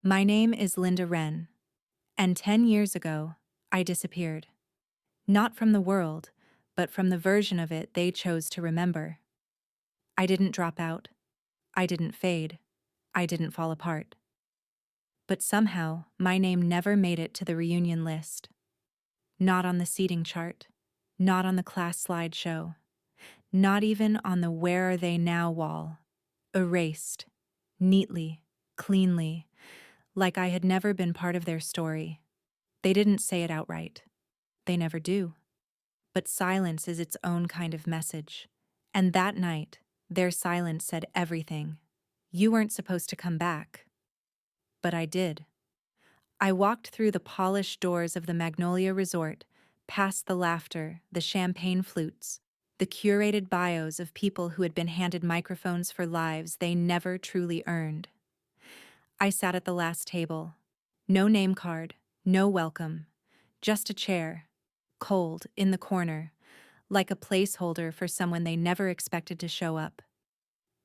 My name is Linda Wren, and 10 years ago, I disappeared. Not from the world, but from the version of it they chose to remember. I didn't drop out. I didn't fade. I didn't fall apart. But somehow, my name never made it to the reunion list. Not on the seating chart. Not on the class slideshow. Not even on the "Where are they now" wall. Erased. Neatly. Cleanly. Like I had never been part of their story. They didn't say it outright. They never do. But silence is its own kind of message. And that night, their silence said everything. You weren't supposed to come back. But I did. I walked through the polished doors of the Magnolia Resort, past the laughter, the champagne flutes, the curated bios of people who had been handed microphones for lives they never truly earned. I sat at the last table. No name card, no welcome, just a chair, cold, in the corner, like a placeholder for someone they never expected to show up.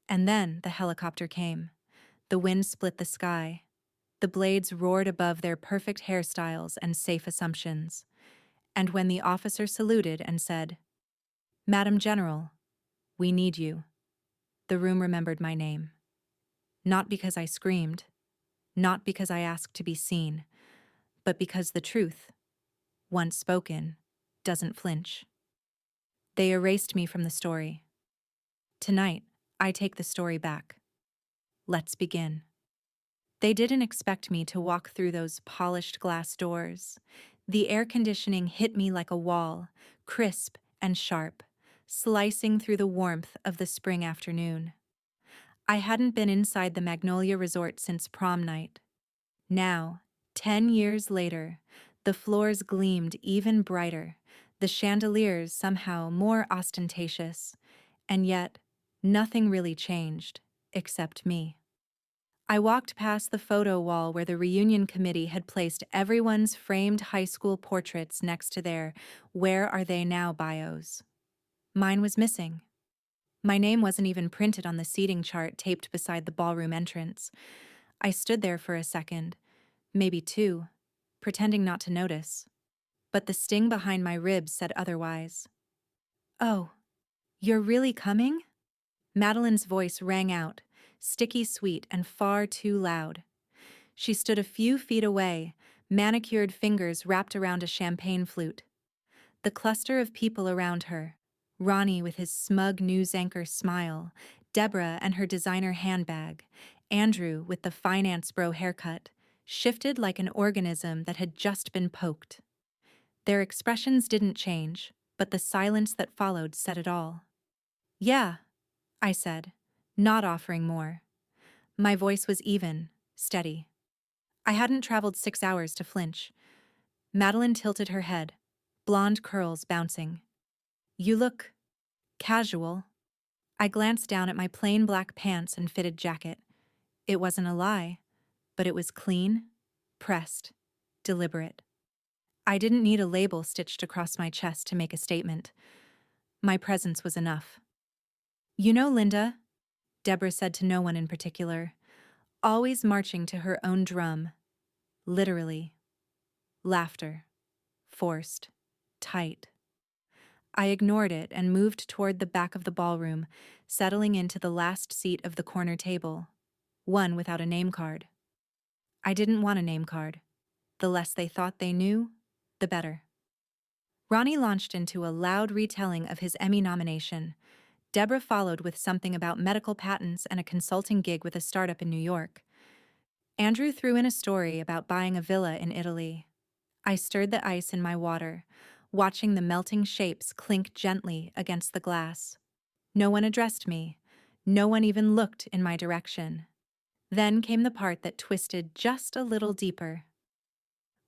And then the helicopter came. The wind split the sky. The blades roared above their perfect hairstyles and safe assumptions. And when the officer saluted and said, "Madam General, we need you," the room remembered my name. Not because I screamed, not because I asked to be seen, but because the truth, once spoken, doesn't flinch. They erased me from the story. Tonight, I take the story back. Let's begin. They didn't expect me to walk through those polished glass doors. The air conditioning hit me like a wall, crisp and sharp, slicing through the warmth of the spring afternoon. I hadn't been inside the Magnolia Resort since prom night. Now, 10 years later, the floors gleamed even brighter, the chandeliers somehow more ostentatious, and yet, nothing really changed, except me. I walked past the photo wall where the reunion committee had placed everyone's framed high school portraits next to their "Where are they now" bios. Mine was missing. My name wasn't even printed on the seating chart taped beside the ballroom entrance. I stood there for a second, maybe two, pretending not to notice. But the sting behind my ribs said otherwise. "Oh, you're really coming?" Madeline's voice rang out, sticky sweet and far too loud. She stood a few feet away, manicured fingers wrapped around a champagne flute. The cluster of people around her, Ronnie with his smug news anchor smile, Deborah and her designer handbag, Andrew with the finance bro haircut, shifted like an organism that had just been poked. Their expressions didn't change, but the silence that followed said it all. "Yeah," I said, not offering more. My voice was even, steady. I hadn't traveled 6 hours to flinch. Madeline tilted her head, blonde curls bouncing. "You look casual." I glanced down at my plain black pants and fitted jacket. It wasn't a lie, but it was clean, pressed, deliberate. I didn't need a label stitched across my chest to make a statement. My presence was enough. "You know, Linda," Deborah said to no one in particular, always marching to her own drum. Literally. Laughter. Forced. Tight. I ignored it and moved toward the back of the ballroom, settling into the last seat of the corner table. One without a name card. I didn't want a name card. The less they thought they knew, the better. Ronnie launched into a loud retelling of his Emmy nomination. Deborah followed with something about medical patents and a consulting gig with a startup in New York. Andrew threw in a story about buying a villa in Italy. I stirred the ice in my water, watching the melting shapes clink gently against the glass. No one addressed me. No one even looked in my direction. Then came the part that twisted just a little deeper.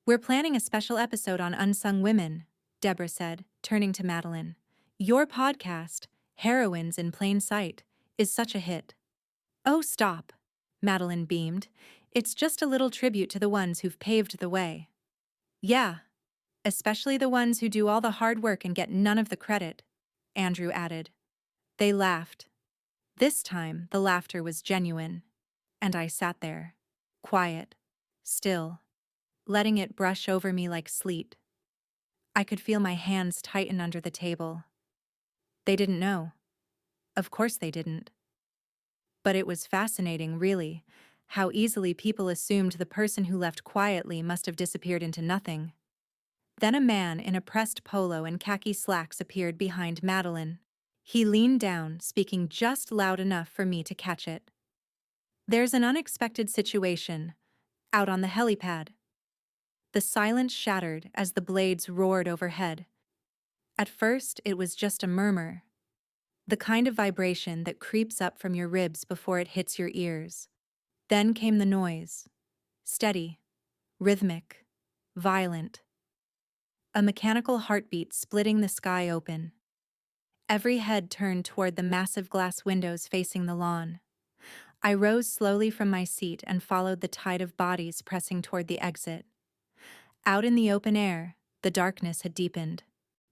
"We're planning a special episode on unsung women," Deborah said, turning to Madeline. "Your podcast, Heroines in Plain Sight, is such a hit." "Oh, stop," Madeline beamed. "It's just a little tribute to the ones who've paved the way." "Yeah, especially the ones who do all the hard work and get none of the credit," Andrew added. They laughed. This time, the laughter was genuine. And I sat there, quiet, still, letting it brush over me like sleet. I could feel my hands tighten under the table. They didn't know. Of course they didn't. But it was fascinating, really, how easily people assumed the person who left quietly must have disappeared into nothing. Then a man in a pressed polo and khaki slacks appeared behind Madeline. He leaned down, speaking just loud enough for me to catch it. "There's an unexpected situation, out on the helipad." The silence shattered as the blades roared overhead. At first, it was just a murmur, the kind of vibration that creeps up from your ribs before it hits your ears. Then came the noise, steady, rhythmic, violent. A mechanical heartbeat splitting the sky open. Every head turned toward the massive glass windows facing the lawn. I rose slowly from my seat and followed the tide of bodies pressing toward the exit. Out in the open air, the darkness had deepened.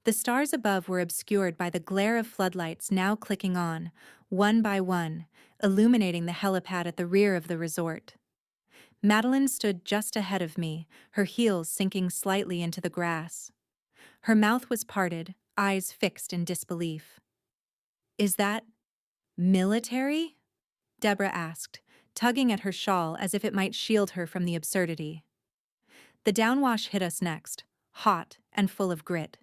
The stars above were obscured by the glare of floodlights now clicking on, one by one, illuminating the helipad at the rear of the resort. Madeline stood just ahead of me, her heels sinking slightly into the grass. Her mouth was parted, eyes fixed in disbelief. "Is that military?" Deborah asked, tugging at her shawl as if it might shield her from the absurdity. The downwash hit us next, hot and full of grit.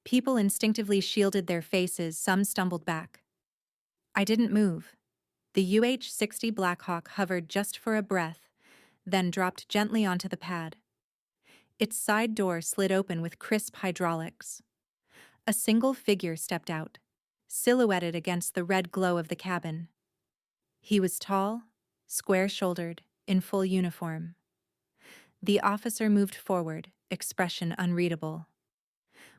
People instinctively shielded their faces, some stumbled back. I didn't move. The UH-60 Blackhawk hovered just for a breath, then dropped gently onto the pad. Its side door slid open with crisp hydraulics. A single figure stepped out, silhouetted against the red glow of the cabin. He was tall, square-shouldered, in full uniform. The officer moved forward, expression unreadable.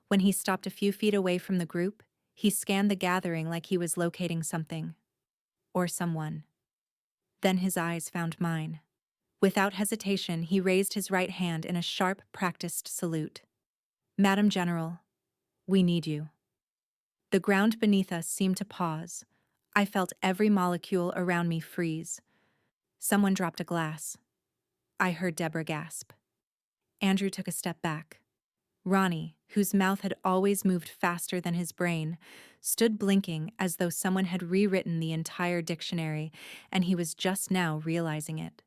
When he stopped a few feet away from the group, he scanned the gathering like he was locating something. Or someone. Then his eyes found mine. Without hesitation, he raised his right hand in a sharp, practiced salute. "Madam General, we need you." The ground beneath us seemed to pause. I felt every molecule around me freeze. Someone dropped a glass. I heard Deborah gasp. Andrew took a step back. Ronnie, whose mouth had always moved faster than his brain, stood blinking as though someone had rewritten the entire dictionary, and he was just now realizing it.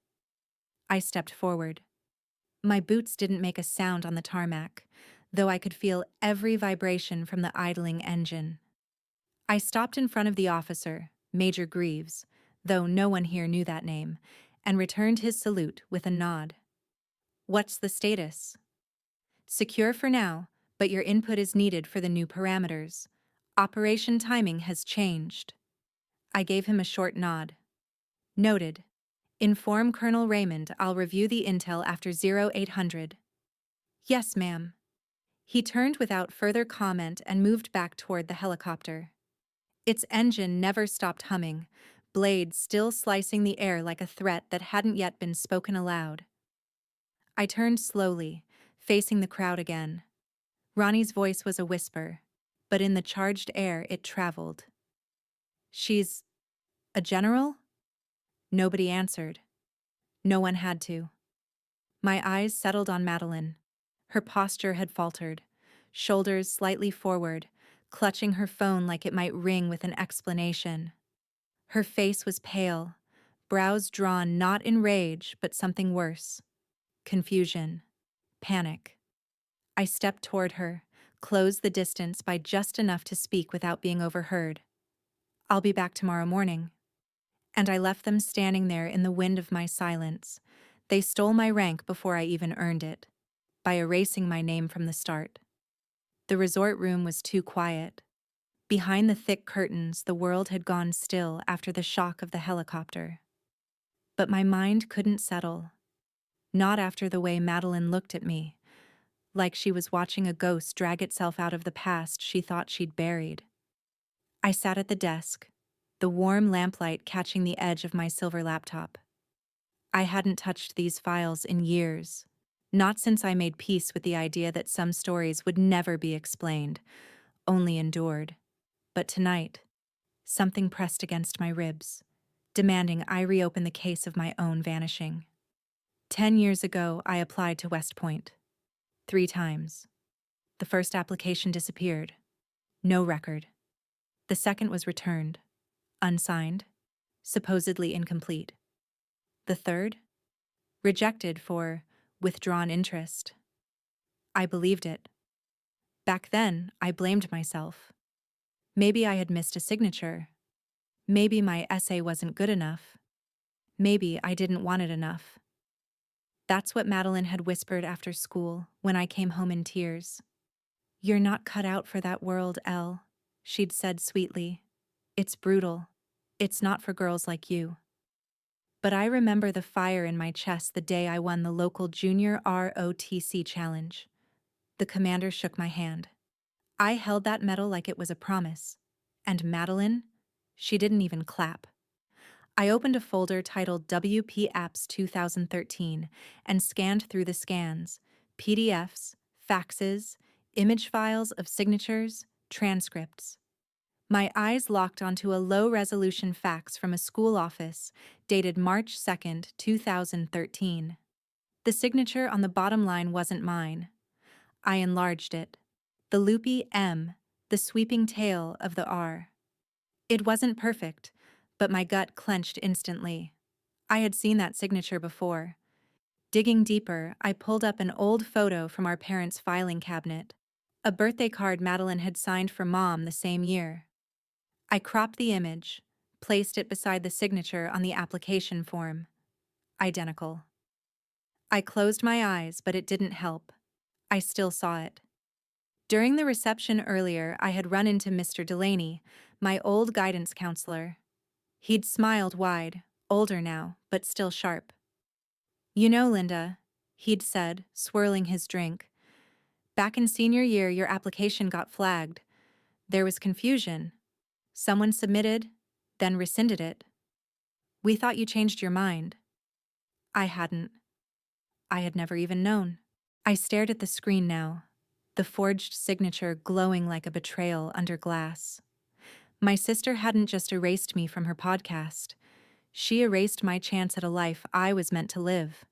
I stepped forward. My boots didn't make a sound on the tarmac, though I could feel every vibration from the idling engine. I stopped in front of the officer, Major Greaves, though no one here knew that name, and returned his salute with a nod. "What's the status?" "Secure for now, but your input is needed for the new parameters. Operation timing has changed." I gave him a short nod. "Noted. Inform Colonel Raymond I'll review the intel after 0800. "Yes, ma'am." He turned without further comment and moved back toward the helicopter. Its engine never stopped humming, blades still slicing the air like a threat that hadn't yet been spoken aloud. I turned slowly, facing the crowd again. Ronnie's voice was a whisper, but in the charged air it traveled. "She's a general?" Nobody answered. No one had to. My eyes settled on Madeline. Her posture had faltered, shoulders slightly forward, clutching her phone like it might ring with an explanation. Her face was pale, brows drawn not in rage but something worse. Confusion. Panic. I stepped toward her, closed the distance by just enough to speak without being overheard. "I'll be back tomorrow morning." And I left them standing there in the wind of my silence. They stole my rank before I even earned it, by erasing my name from the start. The resort room was too quiet. Behind the thick curtains, the world had gone still after the shock of the helicopter. But my mind couldn't settle. Not after the way Madeline looked at me, like she was watching a ghost drag itself out of the past she thought she'd buried. I sat at the desk, the warm lamplight catching the edge of my silver laptop. I hadn't touched these files in years, not since I made peace with the idea that some stories would never be explained, only endured. But tonight, something pressed against my ribs, demanding I reopen the case of my own vanishing. 10 years ago, I applied to West Point. 3 times. The first application disappeared. No record. The second was returned. Unsigned. Supposedly incomplete. The third? Rejected for withdrawn interest. I believed it. Back then, I blamed myself. Maybe I had missed a signature. Maybe my essay wasn't good enough. Maybe I didn't want it enough. That's what Madeline had whispered after school when I came home in tears. "You're not cut out for that world, Elle," she'd said sweetly. "It's brutal. It's not for girls like you." But I remember the fire in my chest the day I won the local junior ROTC challenge. The commander shook my hand. I held that medal like it was a promise. And Madeline? She didn't even clap. I opened a folder titled WP Apps 2013 and scanned through the scans, PDFs, faxes, image files of signatures, transcripts. My eyes locked onto a low-resolution fax from a school office dated March 2nd, 2013. The signature on the bottom line wasn't mine. I enlarged it. The loopy M, the sweeping tail of the R. It wasn't perfect, but my gut clenched instantly. I had seen that signature before. Digging deeper, I pulled up an old photo from our parents' filing cabinet, a birthday card Madeline had signed for Mom the same year. I cropped the image, placed it beside the signature on the application form. Identical. I closed my eyes, but it didn't help. I still saw it. During the reception earlier, I had run into Mr. Delaney, my old guidance counselor. He'd smiled wide, older now, but still sharp. "You know, Linda," he'd said, swirling his drink, "back in senior year, your application got flagged. There was confusion. Someone submitted, then rescinded it. We thought you changed your mind." I hadn't. I had never even known. I stared at the screen now, the forged signature glowing like a betrayal under glass. My sister hadn't just erased me from her podcast. She erased my chance at a life I was meant to live.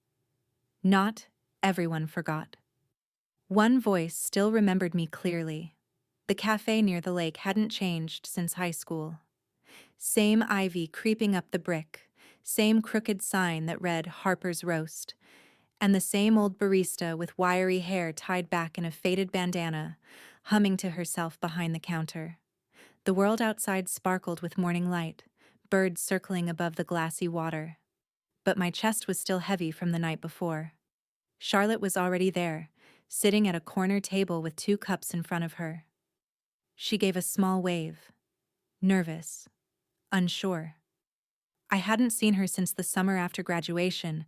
Not everyone forgot. One voice still remembered me clearly. The cafe near the lake hadn't changed since high school. Same ivy creeping up the brick, same crooked sign that read Harper's Roast, and the same old barista with wiry hair tied back in a faded bandana, humming to herself behind the counter. The world outside sparkled with morning light, birds circling above the glassy water. But my chest was still heavy from the night before. Charlotte was already there, sitting at a corner table with 2 cups in front of her. She gave a small wave. Nervous. Unsure. I hadn't seen her since the summer after graduation,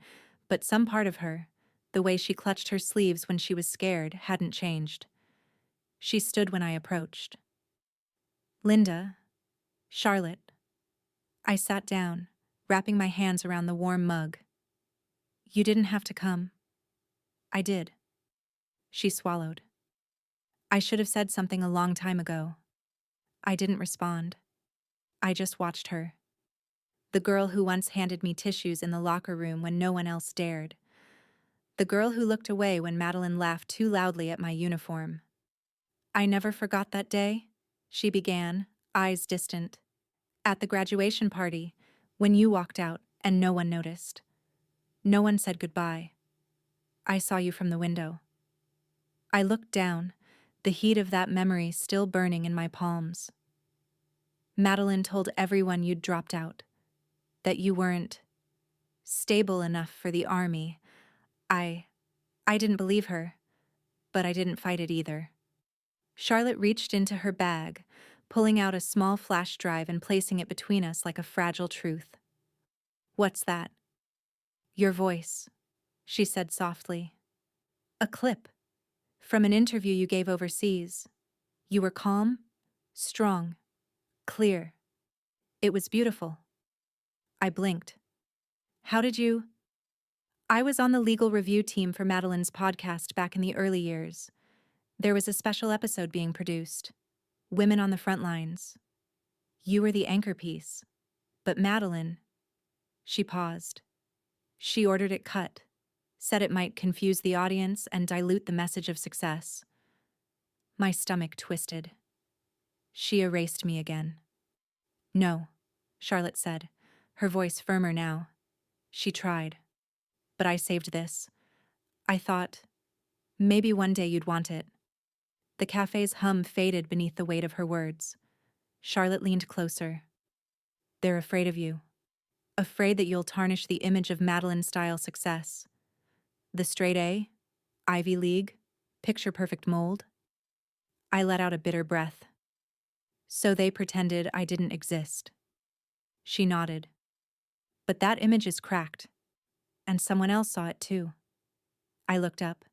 but some part of her, the way she clutched her sleeves when she was scared, hadn't changed. She stood when I approached. "Linda." "Charlotte." I sat down, wrapping my hands around the warm mug. "You didn't have to come." "I did." She swallowed. "I should have said something a long time ago." I didn't respond. I just watched her. The girl who once handed me tissues in the locker room when no one else dared. The girl who looked away when Madeline laughed too loudly at my uniform. "I never forgot that day," she began, eyes distant. "At the graduation party, when you walked out and no one noticed. No one said goodbye. I saw you from the window." I looked down, the heat of that memory still burning in my palms. "Madeline told everyone you'd dropped out, that you weren't stable enough for the army. I didn't believe her, but I didn't fight it either." Charlotte reached into her bag, pulling out a small flash drive and placing it between us like a fragile truth. "What's that?" "Your voice," she said softly. "A clip from an interview you gave overseas. You were calm, strong, clear. It was beautiful." I blinked. "How did you—" "I was on the legal review team for Madeline's podcast back in the early years. There was a special episode being produced. Women on the front lines. You were the anchor piece. But Madeline—" She paused. "She ordered it cut. said it might confuse the audience and dilute the message of success. My stomach twisted. She erased me again. No, Charlotte said, her voice firmer now. She tried. But I saved this. I thought, maybe one day you'd want it. The cafe's hum faded beneath the weight of her words. Charlotte leaned closer. They're afraid of you. Afraid that you'll tarnish the image of Madeline-style success. The straight A, Ivy League, picture-perfect mold. I let out a bitter breath. So they pretended I didn't exist. She nodded. But that image is cracked. And someone else saw it too. I looked up.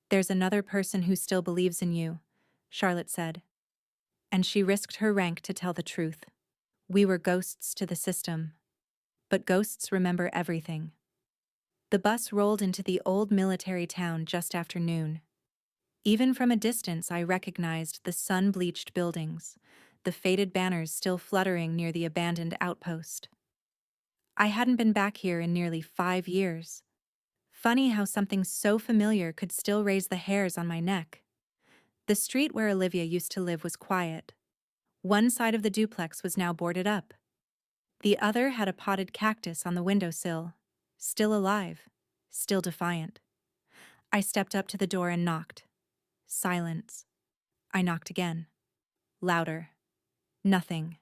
There's another person who still believes in you, Charlotte said. And she risked her rank to tell the truth. We were ghosts to the system. But ghosts remember everything. The bus rolled into the old military town just after noon. Even from a distance, I recognized the sun-bleached buildings, the faded banners still fluttering near the abandoned outpost. I hadn't been back here in nearly 5 years. Funny how something so familiar could still raise the hairs on my neck. The street where Olivia used to live was quiet. One side of the duplex was now boarded up. The other had a potted cactus on the windowsill, still alive, still defiant. I stepped up to the door and knocked. Silence. I knocked again. Louder. Nothing.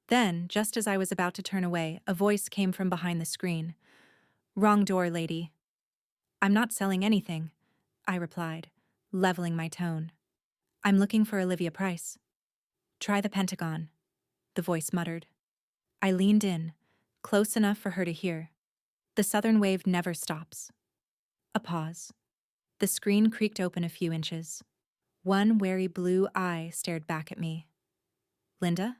Then, just as I was about to turn away, a voice came from behind the screen. Wrong door, lady. I'm not selling anything, I replied, leveling my tone. I'm looking for Olivia Price. Try the Pentagon, the voice muttered. I leaned in, close enough for her to hear. The southern wave never stops. A pause. The screen creaked open a few inches. One wary blue eye stared back at me. Linda?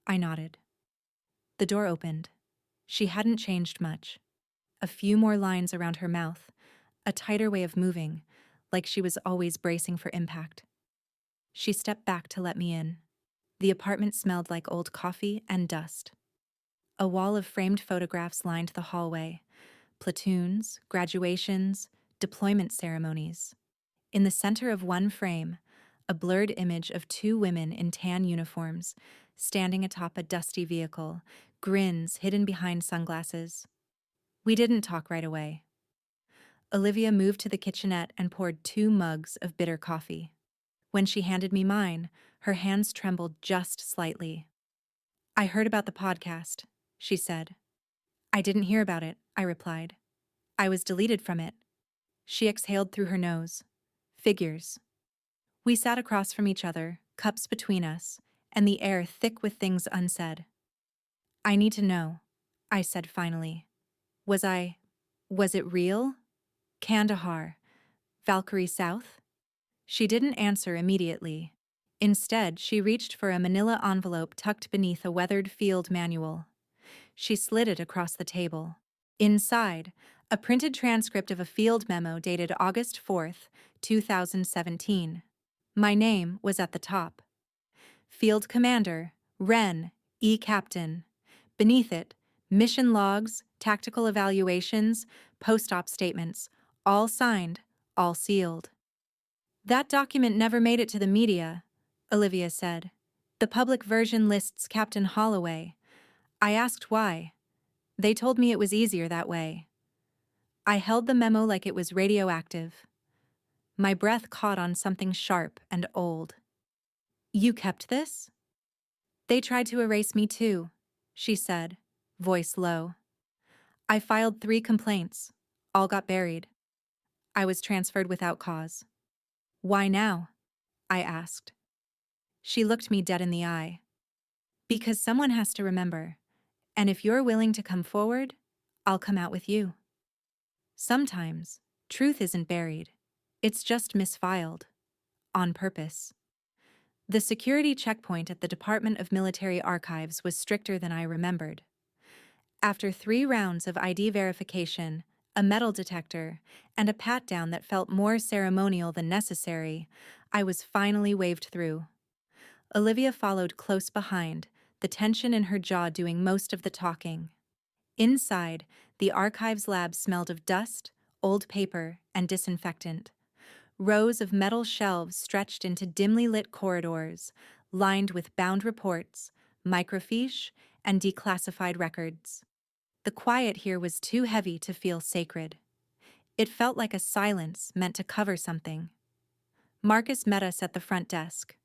I nodded. The door opened. She hadn't changed much. A few more lines around her mouth, a tighter way of moving, like she was always bracing for impact. She stepped back to let me in. The apartment smelled like old coffee and dust. A wall of framed photographs lined the hallway. Platoons, graduations, deployment ceremonies. In the center of one frame, a blurred image of 2 women in tan uniforms, standing atop a dusty vehicle, grins hidden behind sunglasses. We didn't talk right away. Olivia moved to the kitchenette and poured 2 mugs of bitter coffee. When she handed me mine, her hands trembled just slightly. I heard about the podcast, she said. I didn't hear about it, I replied. I was deleted from it. She exhaled through her nose. Figures. We sat across from each other, cups between us, and the air thick with things unsaid. I need to know, I said finally. Was it real? Kandahar, Valkyrie South? She didn't answer immediately. Instead, she reached for a manila envelope tucked beneath a weathered field manual. She slid it across the table. Inside, a printed transcript of a field memo dated August 4th, 2017. My name was at the top. Field Commander, Wren, E. Captain. Beneath it, mission logs, tactical evaluations, post-op statements, all signed, all sealed. That document never made it to the media, Olivia said. The public version lists Captain Holloway. I asked why. They told me it was easier that way. I held the memo like it was radioactive. My breath caught on something sharp and old. You kept this? They tried to erase me too, she said, voice low. I filed 3 complaints. All got buried. I was transferred without cause. Why now? I asked. She looked me dead in the eye. Because someone has to remember. And if you're willing to come forward, I'll come out with you. Sometimes, truth isn't buried. It's just misfiled. On purpose. The security checkpoint at the Department of Military Archives was stricter than I remembered. After 3 rounds of ID verification, a metal detector, and a pat-down that felt more ceremonial than necessary, I was finally waved through. Olivia followed close behind, the tension in her jaw doing most of the talking. Inside, the archives lab smelled of dust, old paper, and disinfectant. Rows of metal shelves stretched into dimly lit corridors, lined with bound reports, microfiche, and declassified records. The quiet here was too heavy to feel sacred. It felt like a silence meant to cover something. Marcus met us at the front desk.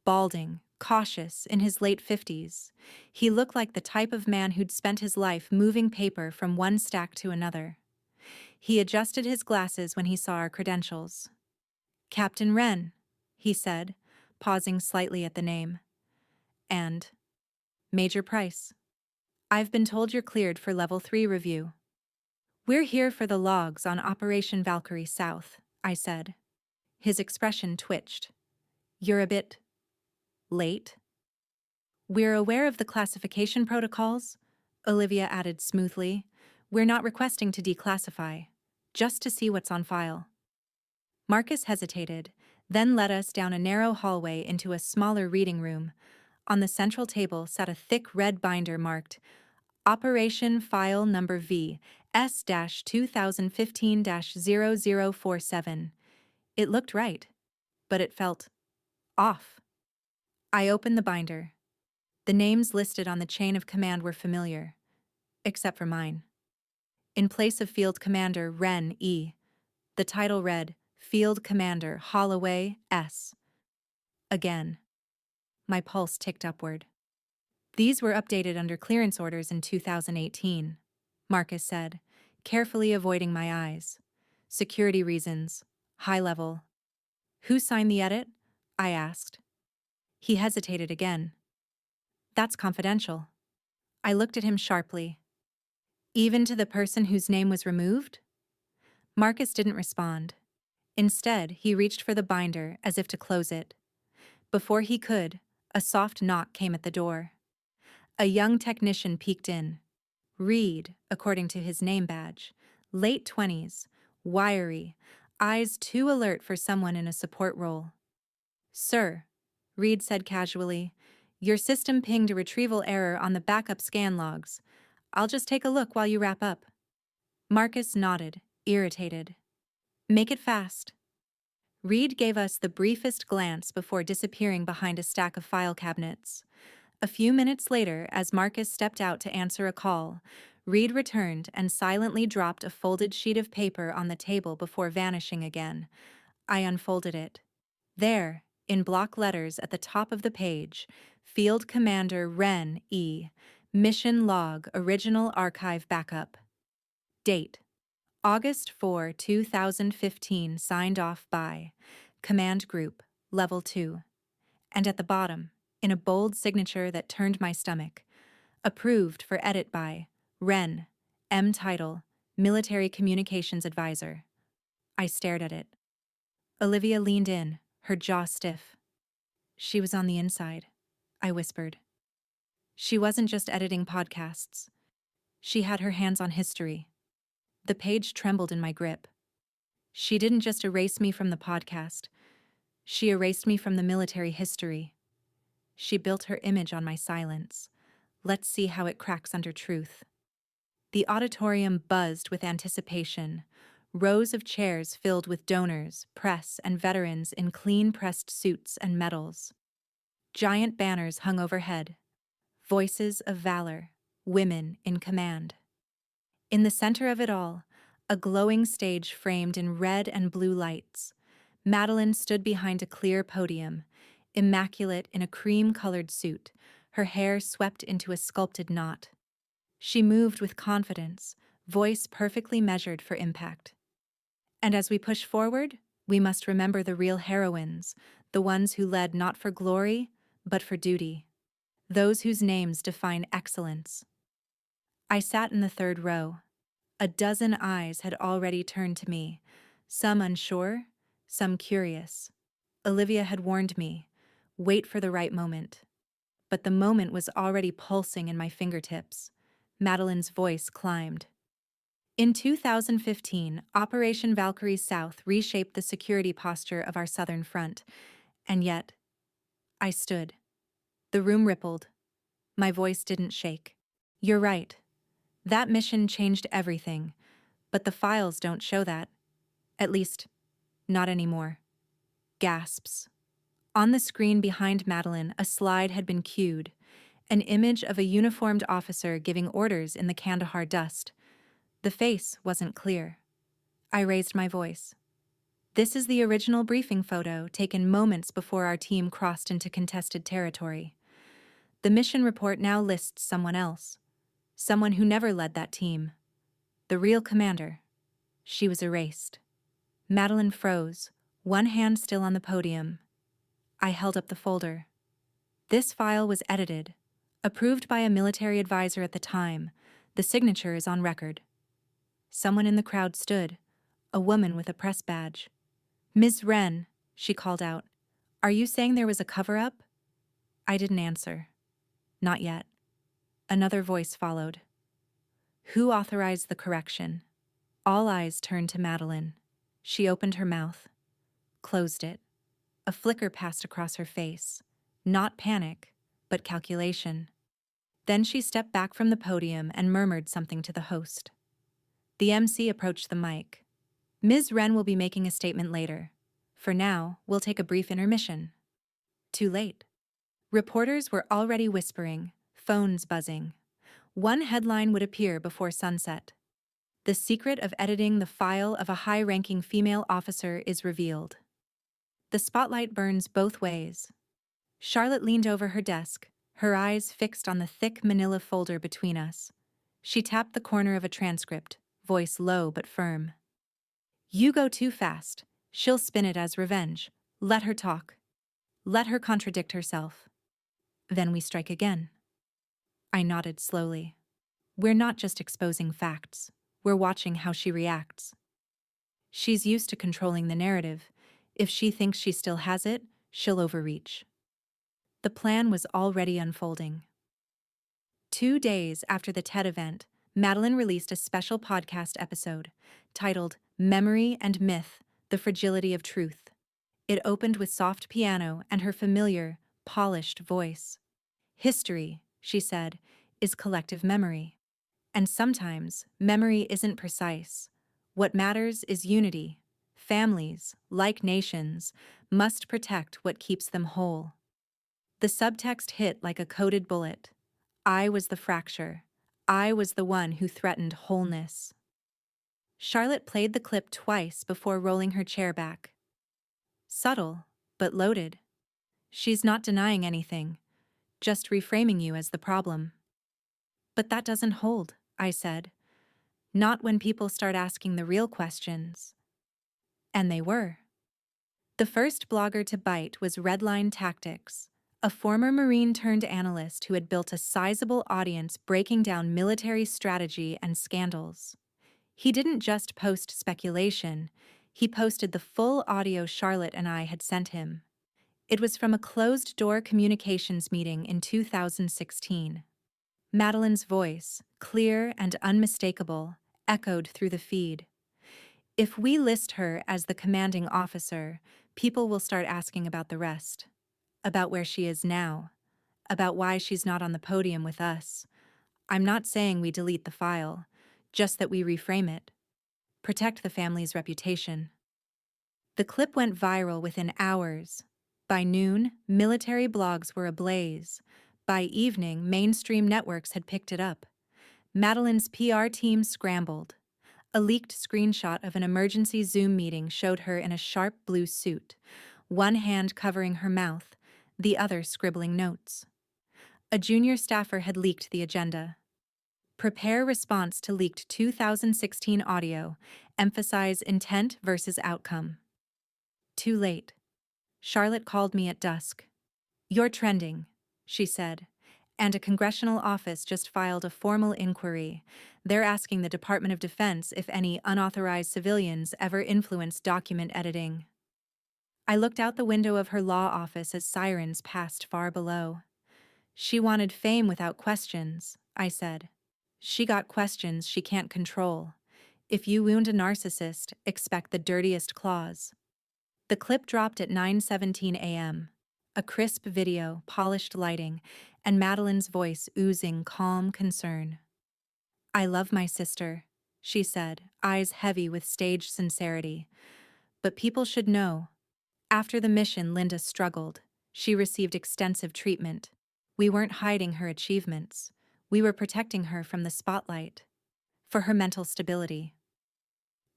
Balding, cautious, in his late 50s. He looked like the type of man who'd spent his life moving paper from one stack to another. He adjusted his glasses when he saw our credentials. "Captain Wren," he said, pausing slightly at the name. "And Major Price. I've been told you're cleared for Level 3 review." "We're here for the logs on Operation Valkyrie South," I said. His expression twitched. "You're a bit late?" "We're aware of the classification protocols," Olivia added smoothly. "We're not requesting to declassify, just to see what's on file." Marcus hesitated, then led us down a narrow hallway into a smaller reading room. On the central table sat a thick red binder marked Operation File Number V, S-2015-0047. It looked right, but it felt off. I opened the binder. The names listed on the chain of command were familiar, except for mine. In place of Field Commander Wren E., the title read Field Commander Holloway S. Again. My pulse ticked upward. "These were updated under clearance orders in 2018, Marcus said, carefully avoiding my eyes. "Security reasons. High level." "Who signed the edit?" I asked. He hesitated again. "That's confidential." I looked at him sharply. "Even to the person whose name was removed?" Marcus didn't respond. Instead, he reached for the binder as if to close it. Before he could, a soft knock came at the door. A young technician peeked in. Reed, according to his name badge, late 20s, wiry, eyes too alert for someone in a support role. "Sir," Reed said casually, "your system pinged a retrieval error on the backup scan logs. I'll just take a look while you wrap up." Marcus nodded, irritated. "Make it fast." Reed gave us the briefest glance before disappearing behind a stack of file cabinets. A few minutes later, as Marcus stepped out to answer a call, Reed returned and silently dropped a folded sheet of paper on the table before vanishing again. I unfolded it. There, in block letters at the top of the page, Field Commander Wren E., Mission Log Original Archive Backup. Date: August 4, 2015, signed off by Command Group, Level 2. And at the bottom, in a bold signature that turned my stomach, approved for edit by Wren, M. Title, Military Communications Advisor. I stared at it. Olivia leaned in, her jaw stiff. "She was on the inside," I whispered. "She wasn't just editing podcasts. She had her hands on history." The page trembled in my grip. "She didn't just erase me from the podcast. She erased me from the military history. She built her image on my silence. Let's see how it cracks under truth." The auditorium buzzed with anticipation. Rows of chairs filled with donors, press, and veterans in clean-pressed suits and medals. Giant banners hung overhead. Voices of valor, women in command. In the center of it all, a glowing stage framed in red and blue lights. Madeline stood behind a clear podium, immaculate in a cream-colored suit, her hair swept into a sculpted knot. She moved with confidence, voice perfectly measured for impact. And as we push forward, we must remember the real heroines, the ones who led not for glory, but for duty. Those whose names define excellence. I sat in the third row. A dozen eyes had already turned to me, some unsure, some curious. Olivia had warned me, wait for the right moment. But the moment was already pulsing in my fingertips. Madeline's voice climbed. In 2015, Operation Valkyrie South reshaped the security posture of our southern front. And yet, I stood. The room rippled. My voice didn't shake. "You're right. That mission changed everything. But the files don't show that. At least, not anymore. Gasps. On the screen behind Madeline, a slide had been cued, an image of a uniformed officer giving orders in the Kandahar dust. The face wasn't clear. I raised my voice. This is the original briefing photo taken moments before our team crossed into contested territory. The mission report now lists someone else. Someone who never led that team. The real commander. She was erased. Madeline froze, one hand still on the podium. I held up the folder. This file was edited, approved by a military advisor at the time. The signature is on record. Someone in the crowd stood, a woman with a press badge. "Ms. Wren," she called out, "are you saying there was a cover-up?" I didn't answer. Not yet. Another voice followed. "Who authorized the correction?" All eyes turned to Madeline. She opened her mouth, closed it. A flicker passed across her face. Not panic, but calculation. Then she stepped back from the podium and murmured something to the host. The MC approached the mic. "Ms. Wren will be making a statement later. For now, we'll take a brief intermission." Too late. Reporters were already whispering, phones buzzing. One headline would appear before sunset. "The secret of editing the file of a high-ranking female officer is revealed." The spotlight burns both ways. Charlotte leaned over her desk, her eyes fixed on the thick manila folder between us. She tapped the corner of a transcript, voice low but firm. "You go too fast. She'll spin it as revenge. Let her talk. Let her contradict herself. Then we strike again." I nodded slowly. We're not just exposing facts. We're watching how she reacts. She's used to controlling the narrative. If she thinks she still has it, she'll overreach. The plan was already unfolding. 2 days after the TED event, Madeline released a special podcast episode titled "Memory and Myth: The Fragility of Truth." It opened with soft piano and her familiar, polished voice. "History," she said, "is collective memory. And sometimes, memory isn't precise. What matters is unity. Families, like nations, must protect what keeps them whole." The subtext hit like a coded bullet. I was the fracture. I was the one who threatened wholeness. Charlotte played the clip twice before rolling her chair back. Subtle, but loaded. She's not denying anything, just reframing you as the problem. "But that doesn't hold," I said. "Not when people start asking the real questions." And they were. The first blogger to bite was Redline Tactics, a former Marine turned analyst who had built a sizable audience breaking down military strategy and scandals. He didn't just post speculation, he posted the full audio Charlotte and I had sent him. It was from a closed-door communications meeting in 2016. Madeline's voice, clear and unmistakable, echoed through the feed. If we list her as the commanding officer, people will start asking about the rest. About where she is now. About why she's not on the podium with us. I'm not saying we delete the file, just that we reframe it. Protect the family's reputation. The clip went viral within hours. By noon, military blogs were ablaze. By evening, mainstream networks had picked it up. Madeline's PR team scrambled. A leaked screenshot of an emergency Zoom meeting showed her in a sharp blue suit, one hand covering her mouth, the other scribbling notes. A junior staffer had leaked the agenda. Prepare response to leaked 2016 audio. Emphasize intent versus outcome. Too late. Charlotte called me at dusk. "You're trending," she said, "and a congressional office just filed a formal inquiry. They're asking the Department of Defense if any unauthorized civilians ever influenced document editing." I looked out the window of her law office as sirens passed far below. "She wanted fame without questions," I said. "She got questions she can't control. If you wound a narcissist, expect the dirtiest claws." The clip dropped at 9:17 a.m. A crisp video, polished lighting, and Madeline's voice oozing calm concern. "I love my sister. she said, eyes heavy with staged sincerity. But people should know. After the mission, Linda struggled. She received extensive treatment. We weren't hiding her achievements. We were protecting her from the spotlight. For her mental stability.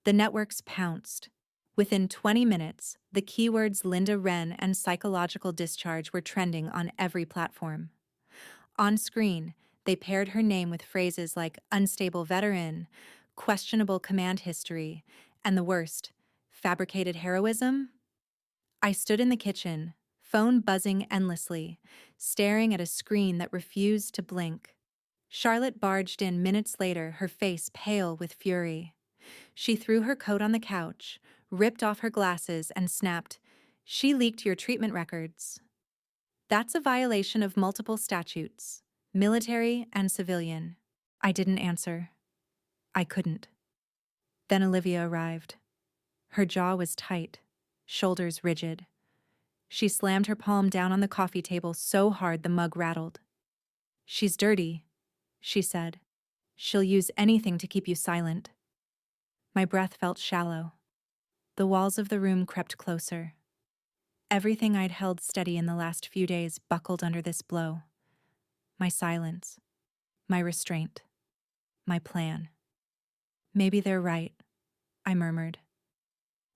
The networks pounced. Within 20 minutes, the keywords Linda Wren and psychological discharge were trending on every platform. On screen, they paired her name with phrases like unstable veteran, questionable command history, and the worst, fabricated heroism. I stood in the kitchen, phone buzzing endlessly, staring at a screen that refused to blink. Charlotte barged in minutes later, her face pale with fury. She threw her coat on the couch, ripped off her glasses, and snapped, "She leaked your treatment records." That's a violation of multiple statutes, military and civilian. I didn't answer. I couldn't. Then Olivia arrived. Her jaw was tight, shoulders rigid. She slammed her palm down on the coffee table so hard the mug rattled. "She's dirty," she said. "She'll use anything to keep you silent." My breath felt shallow. The walls of the room crept closer. Everything I'd held steady in the last few days buckled under this blow. My silence, my restraint, my plan. "Maybe they're right," I murmured.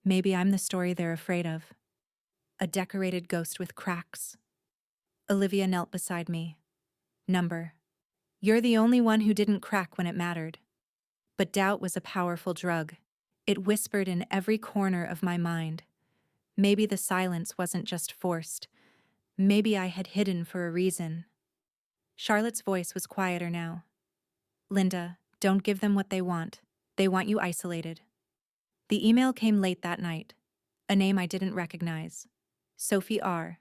"Maybe I'm the story they're afraid of. A decorated ghost with cracks." Olivia knelt beside me. "Number. You're the only one who didn't crack when it mattered." But doubt was a powerful drug. It whispered in every corner of my mind. Maybe the silence wasn't just forced. Maybe I had hidden for a reason. Charlotte's voice was quieter now. "Linda, don't give them what they want. They want you isolated." The email came late that night. A name I didn't recognize. Sophie R.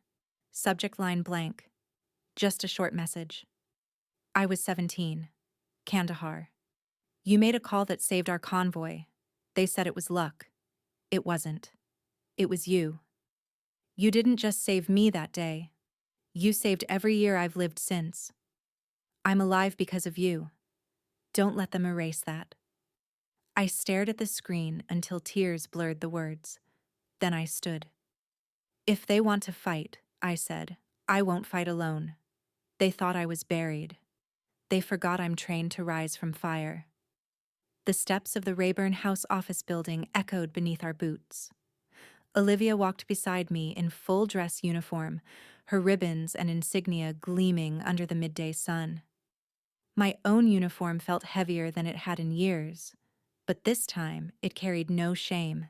Subject line blank. Just a short message. I was 17. Kandahar. "You made a call that saved our convoy. They said it was luck. It wasn't. It was you. You didn't just save me that day. You saved every year I've lived since. I'm alive because of you. Don't let them erase that." I stared at the screen until tears blurred the words. Then I stood. "If they want to fight," I said, "I won't fight alone." They thought I was buried. They forgot I'm trained to rise from fire. The steps of the Rayburn House office building echoed beneath our boots. Olivia walked beside me in full dress uniform, her ribbons and insignia gleaming under the midday sun. My own uniform felt heavier than it had in years, but this time it carried no shame,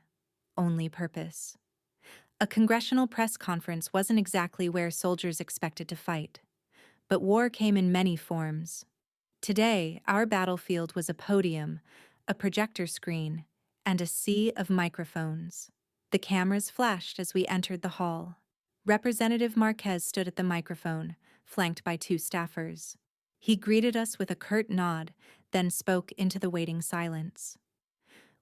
only purpose. A congressional press conference wasn't exactly where soldiers expected to fight, but war came in many forms. Today, our battlefield was a podium, a projector screen, and a sea of microphones. The cameras flashed as we entered the hall. Representative Marquez stood at the microphone, flanked by two staffers. He greeted us with a curt nod, then spoke into the waiting silence.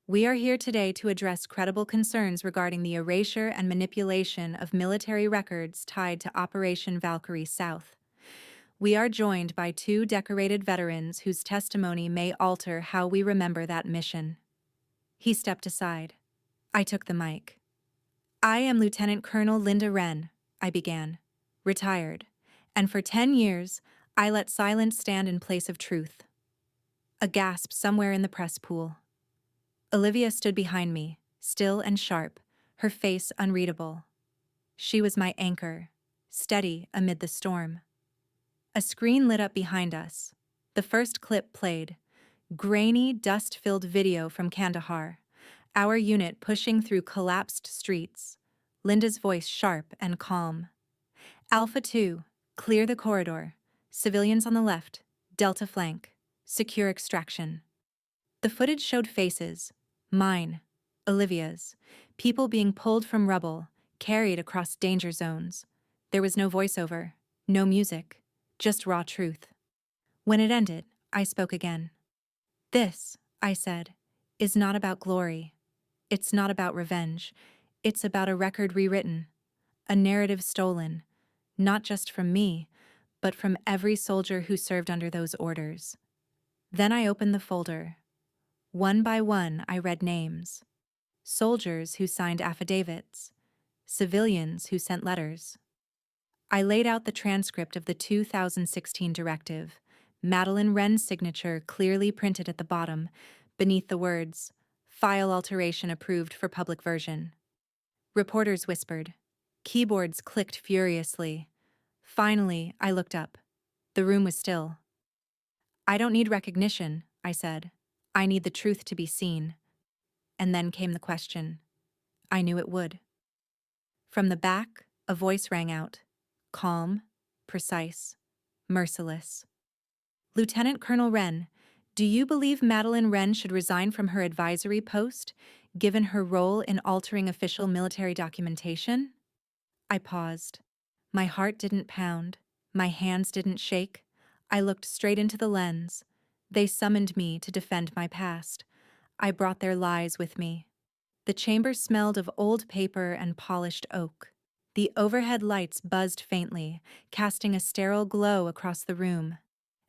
"We are here today to address credible concerns regarding the erasure and manipulation of military records tied to Operation Valkyrie South. We are joined by two decorated veterans whose testimony may alter how we remember that mission." He stepped aside. I took the mic. "I am Lieutenant Colonel Linda Wren," I began, "retired, and for 10 years, I let silence stand in place of truth." A gasp somewhere in the press pool. Olivia stood behind me, still and sharp, her face unreadable. She was my anchor, steady amid the storm. A screen lit up behind us. The first clip played. Grainy, dust-filled video from Kandahar. Our unit pushing through collapsed streets. Linda's voice sharp and calm. "Alpha 2, clear the corridor. Civilians on the left. Delta flank. Secure extraction." The footage showed faces. Mine. Olivia's. People being pulled from rubble, carried across danger zones. There was no voiceover, no music, just raw truth. When it ended, I spoke again. "This," I said, "is not about glory. It's not about revenge. It's about a record rewritten, a narrative stolen, not just from me, but from every soldier who served under those orders." Then I opened the folder. One by one, I read names. Soldiers who signed affidavits, civilians who sent letters. I laid out the transcript of the 2016 directive, Madeline Wren's signature clearly printed at the bottom, beneath the words, "File alteration approved for public version." Reporters whispered. Keyboards clicked furiously. Finally, I looked up. The room was still. "I don't need recognition," I said. "I need the truth to be seen." And then came the question. I knew it would. From the back, a voice rang out. Calm, precise, merciless. "Lieutenant Colonel Wren, do you believe Madeline Wren should resign from her advisory post, given her role in altering official military documentation?" I paused. My heart didn't pound. My hands didn't shake. I looked straight into the lens. They summoned me to defend my past. I brought their lies with me. The chamber smelled of old paper and polished oak. The overhead lights buzzed faintly, casting a sterile glow across the room.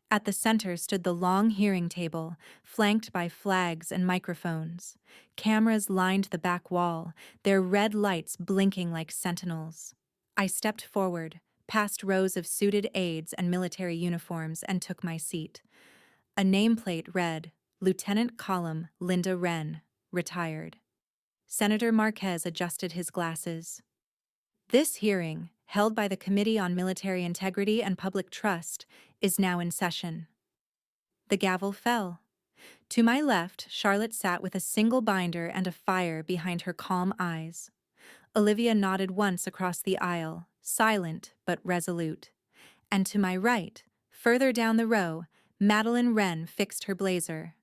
At the center stood the long hearing table, flanked by flags and microphones. Cameras lined the back wall, their red lights blinking like sentinels. I stepped forward, past rows of suited aides and military uniforms, and took my seat. A nameplate read, "Lieutenant Column Linda Wren, retired." Senator Marquez adjusted his glasses. This hearing, held by the Committee on Military Integrity and Public Trust, is now in session. The gavel fell. To my left, Charlotte sat with a single binder and a fire behind her calm eyes. Olivia nodded once across the aisle, silent but resolute. And to my right, further down the row, Madeline Wren fixed her blazer.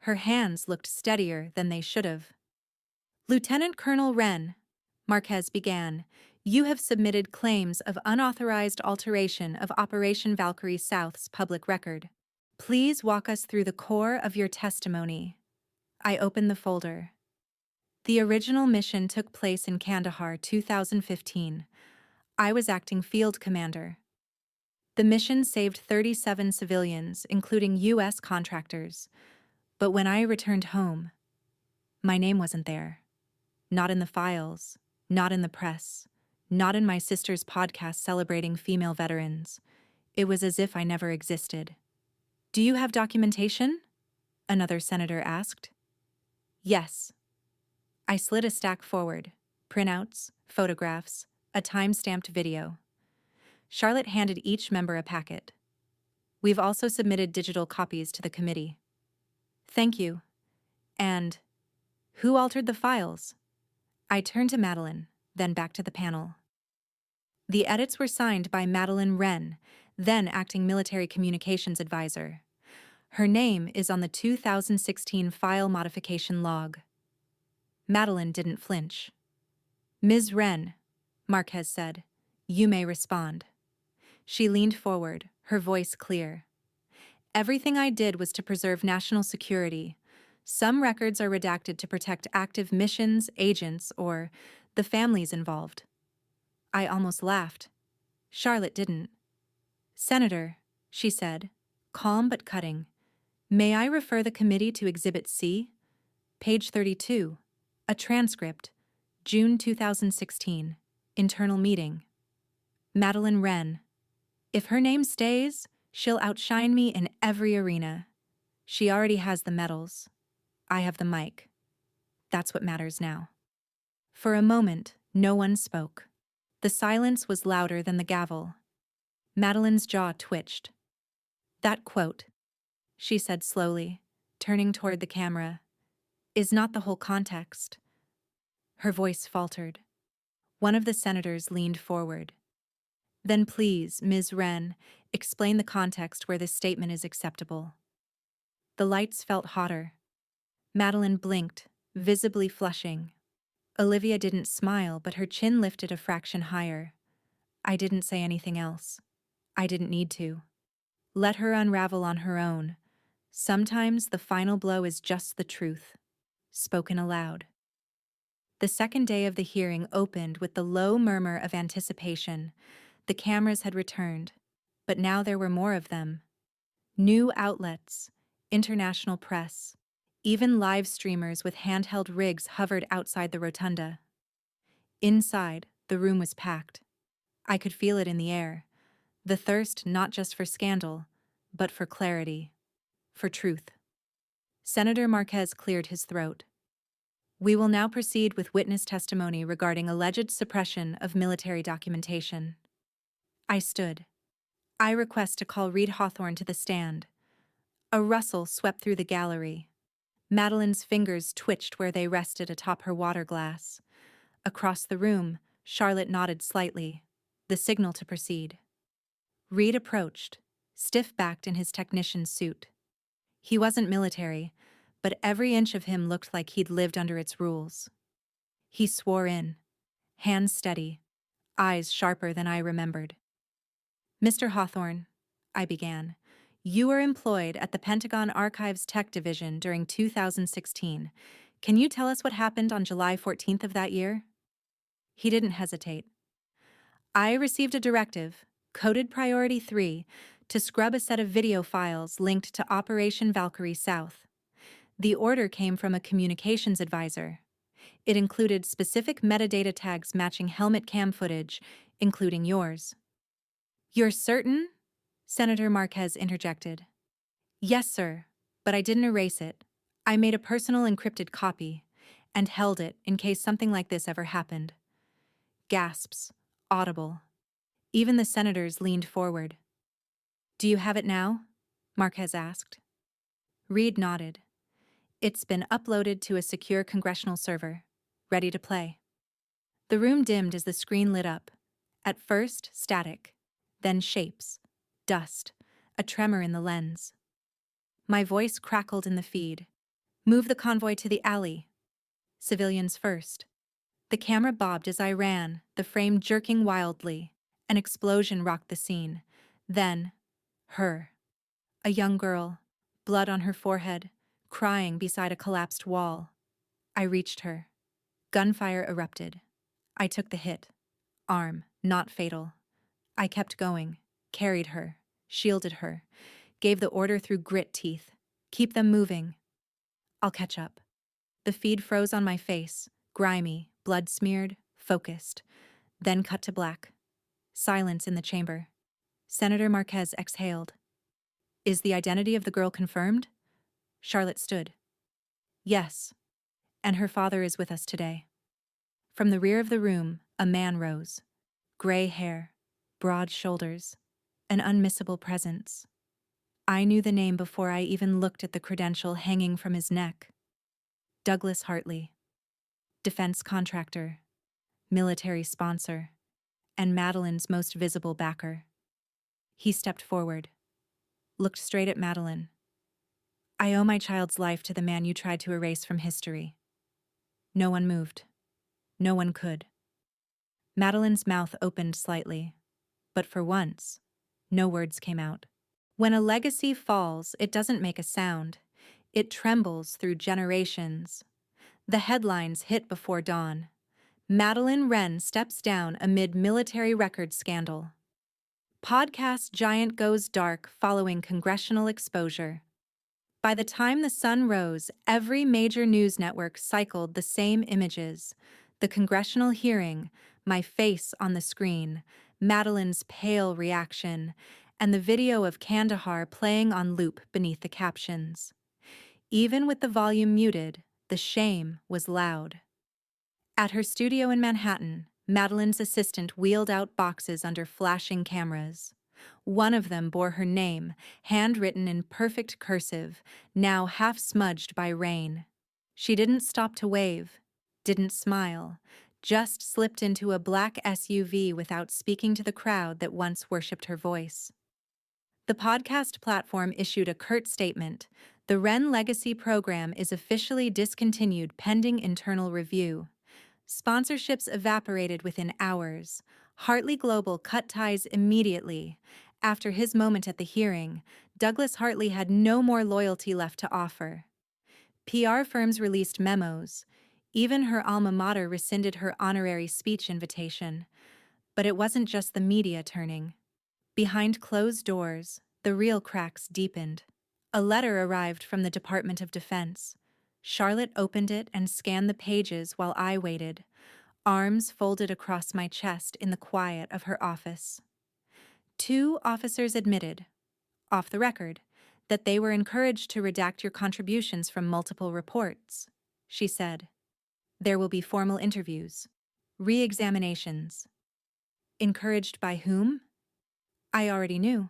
Her hands looked steadier than they should have. "Lieutenant Colonel Wren," Marquez began, "you have submitted claims of unauthorized alteration of Operation Valkyrie South's public record. Please walk us through the core of your testimony." I opened the folder. The original mission took place in Kandahar, 2015. I was acting field commander. The mission saved 37 civilians, including U.S. contractors. But when I returned home, my name wasn't there. Not in the files, not in the press, not in my sister's podcast celebrating female veterans. It was as if I never existed. "Do you have documentation?" another senator asked. "Yes." I slid a stack forward, printouts, photographs, a time-stamped video. Charlotte handed each member a packet. "We've also submitted digital copies to the committee." "Thank you." And, "Who altered the files?" I turned to Madeline, then back to the panel. The edits were signed by Madeline Wren, then acting military communications advisor. Her name is on the 2016 file modification log. Madeline didn't flinch. "Ms. Wren," Marquez said, "you may respond." She leaned forward, her voice clear. "Everything I did was to preserve national security. Some records are redacted to protect active missions, agents, or the families involved." I almost laughed. Charlotte didn't. "Senator," she said, calm but cutting, "may I refer the committee to Exhibit C? Page 32, a transcript, June 2016, internal meeting. Madeline Wren. If her name stays, she'll outshine me in every arena. She already has the medals. I have the mic. That's what matters now." For a moment, no one spoke. The silence was louder than the gavel. Madeline's jaw twitched. "That quote," she said slowly, turning toward the camera, "is not the whole context." Her voice faltered. One of the senators leaned forward. "Then please, Ms. Wren, explain the context where this statement is acceptable." The lights felt hotter. Madeline blinked, visibly flushing. Olivia didn't smile, but her chin lifted a fraction higher. I didn't say anything else. I didn't need to. Let her unravel on her own. Sometimes the final blow is just the truth, spoken aloud. The second day of the hearing opened with the low murmur of anticipation. The cameras had returned, but now there were more of them. New outlets, international press, Even live streamers with handheld rigs hovered outside the rotunda. Inside, the room was packed. I could feel it in the air. The thirst not just for scandal, but for clarity, for truth. Senator Marquez cleared his throat. We will now proceed with witness testimony regarding alleged suppression of military documentation. I stood. I request to call Reed Hawthorne to the stand. A rustle swept through the gallery. Madeline's fingers twitched where they rested atop her water glass. Across the room, Charlotte nodded slightly, the signal to proceed. Reed approached, stiff-backed in his technician's suit. He wasn't military, but every inch of him looked like he'd lived under its rules. He swore in, hands steady, eyes sharper than I remembered. Mr. Hawthorne, I began, you were employed at the Pentagon Archives Tech Division during 2016. Can you tell us what happened on July 14th of that year? He didn't hesitate. I received a directive, coded Priority 3, to scrub a set of video files linked to Operation Valkyrie South. The order came from a communications advisor. It included specific metadata tags matching helmet cam footage, including yours. You're certain? Senator Marquez interjected. Yes, sir, but I didn't erase it. I made a personal encrypted copy and held it in case something like this ever happened. Gasps, audible. Even the senators leaned forward. Do you have it now? Marquez asked. Reed nodded. It's been uploaded to a secure congressional server, ready to play. The room dimmed as the screen lit up. At first, static, then shapes, dust, a tremor in the lens. My voice crackled in the feed. Move the convoy to the alley. Civilians first. The camera bobbed as I ran, the frame jerking wildly. An explosion rocked the scene. Then, her. A young girl, blood on her forehead, crying beside a collapsed wall. I reached her. Gunfire erupted. I took the hit. Arm, not fatal. I kept going, carried her, shielded her, gave the order through grit teeth. Keep them moving. I'll catch up. The feed froze on my face, grimy, blood-smeared, focused. Then cut to black. Silence in the chamber. Senator Marquez exhaled. Is the identity of the girl confirmed? Charlotte stood. Yes, and her father is with us today. From the rear of the room, a man rose. Gray hair, broad shoulders, an unmissable presence. I knew the name before I even looked at the credential hanging from his neck. Douglas Hartley, defense contractor, military sponsor, and Madeline's most visible backer. He stepped forward, looked straight at Madeline. I owe my child's life to the man you tried to erase from history. No one moved. No one could. Madeline's mouth opened slightly, but for once, no words came out. When a legacy falls, it doesn't make a sound. It trembles through generations. The headlines hit before dawn. Wren steps down amid military records scandal. Podcast giant goes dark following congressional exposure. By the time the sun rose, every major news network cycled the same images. The congressional hearing, my face on the screen, Madeline's pale reaction, and the video of Kandahar playing on loop beneath the captions. Even with the volume muted, the shame was loud. At her studio in Manhattan, Madeline's assistant wheeled out boxes under flashing cameras. One of them bore her name, handwritten in perfect cursive, now half smudged by rain. She didn't stop to wave, didn't smile, just slipped into a black SUV without speaking to the crowd that once worshipped her voice. The podcast platform issued a curt statement. The Wren Legacy program is officially discontinued pending internal review. Sponsorships evaporated within hours. Hartley Global cut ties immediately. After his moment at the hearing, Douglas Hartley had no more loyalty left to offer. PR firms released memos. Even her alma mater rescinded her honorary speech invitation. But it wasn't just the media turning. Behind closed doors, the real cracks deepened. A letter arrived from the Department of Defense. Charlotte opened it and scanned the pages while I waited, arms folded across my chest in the quiet of her office. Two officers admitted, off the record, that they were encouraged to redact your contributions from multiple reports, she said. There will be formal interviews. Re-examinations. Encouraged by whom? I already knew.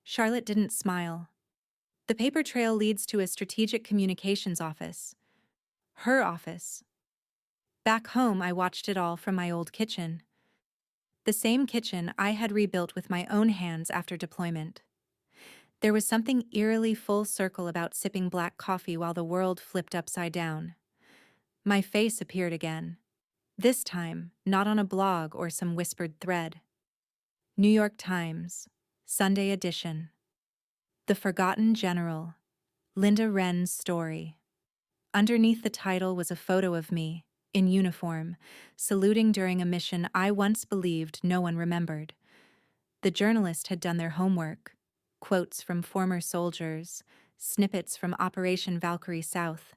Charlotte didn't smile. The paper trail leads to a strategic communications office. Her office. Back home, I watched it all from my old kitchen. The same kitchen I had rebuilt with my own hands after deployment. There was something eerily full circle about sipping black coffee while the world flipped upside down. My face appeared again. This time, not on a blog or some whispered thread. New York Times, Sunday edition. The Forgotten General, Linda Wren's story. Underneath the title was a photo of me, in uniform, saluting during a mission I once believed no one remembered. The journalist had done their homework. Quotes from former soldiers, snippets from Operation Valkyrie South,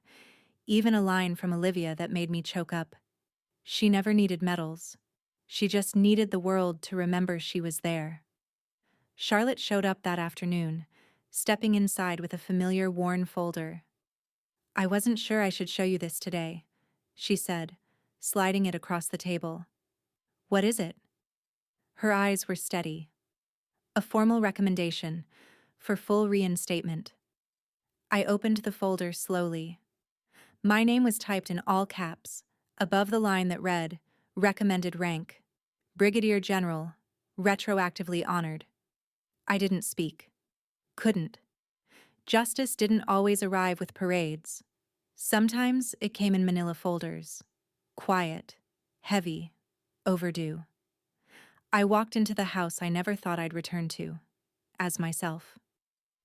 even a line from Olivia that made me choke up. She never needed medals. She just needed the world to remember she was there. Charlotte showed up that afternoon, stepping inside with a familiar worn folder. I wasn't sure I should show you this today, she said, sliding it across the table. What is it? Her eyes were steady. A formal recommendation for full reinstatement. I opened the folder slowly. My name was typed in all caps, above the line that read, Recommended Rank, Brigadier General, retroactively honored. I didn't speak. Couldn't. Justice didn't always arrive with parades. Sometimes it came in manila folders. Quiet, heavy, overdue. I walked into the house I never thought I'd return to, as myself.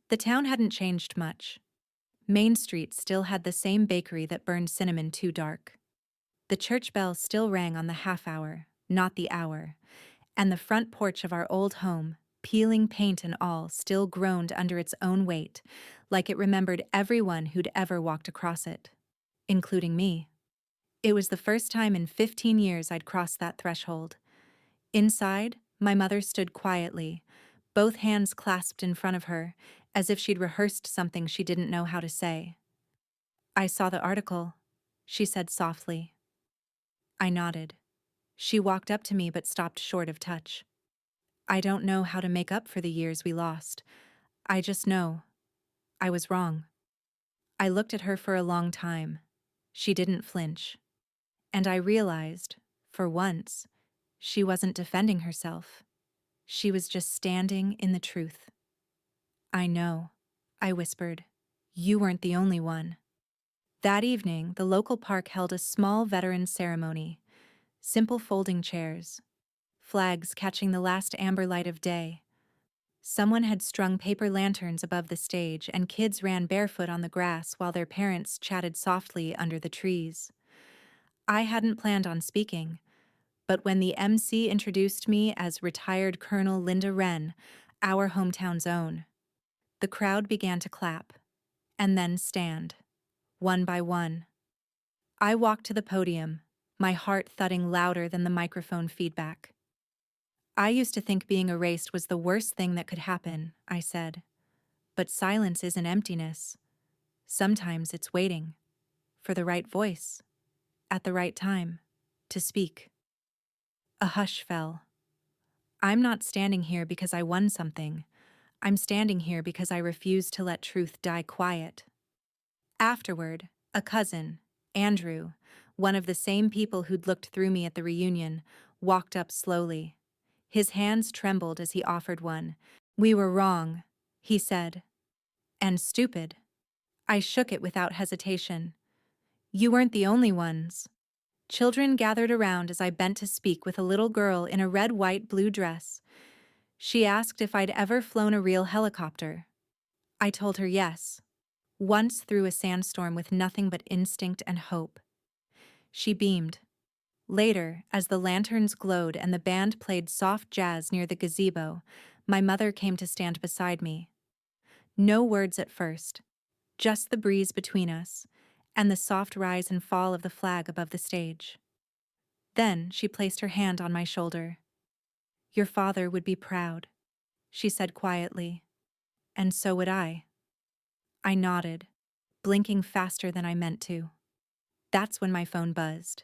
The town hadn't changed much. Main Street still had the same bakery that burned cinnamon too dark. The church bell still rang on the half hour, not the hour, and the front porch of our old home, peeling paint and all, still groaned under its own weight, like it remembered everyone who'd ever walked across it, including me. It was the first time in 15 years I'd crossed that threshold. Inside, my mother stood quietly, both hands clasped in front of her, as if she'd rehearsed something she didn't know how to say. I saw the article, she said softly. I nodded. She walked up to me but stopped short of touch. I don't know how to make up for the years we lost. I just know. I was wrong. I looked at her for a long time. She didn't flinch. And I realized, for once, she wasn't defending herself. She was just standing in the truth. I know, I whispered. You weren't the only one. That evening, the local park held a small veterans ceremony. Simple folding chairs, flags catching the last amber light of day. Someone had strung paper lanterns above the stage, and kids ran barefoot on the grass while their parents chatted softly under the trees. I hadn't planned on speaking, but when the MC introduced me as retired Colonel Linda Wren, our hometown's own, the crowd began to clap, and then stand, one by one. I walked to the podium, my heart thudding louder than the microphone feedback. I used to think being erased was the worst thing that could happen, I said. But silence isn't emptiness. Sometimes it's waiting for the right voice, at the right time, to speak. A hush fell. I'm not standing here because I won something. I'm standing here because I refuse to let truth die quiet. Afterward, a cousin, Andrew, one of the same people who'd looked through me at the reunion, walked up slowly. His hands trembled as he offered one. We were wrong, he said. And stupid. I shook it without hesitation. You weren't the only ones. Children gathered around as I bent to speak with a little girl in a red, white, blue dress. She asked if I'd ever flown a real helicopter. I told her yes. Once through a sandstorm with nothing but instinct and hope. She beamed. Later, as the lanterns glowed and the band played soft jazz near the gazebo, my mother came to stand beside me. No words at first, just the breeze between us, and the soft rise and fall of the flag above the stage. Then she placed her hand on my shoulder. "Your father would be proud," she said quietly, "and so would I." I nodded, blinking faster than I meant to. That's when my phone buzzed.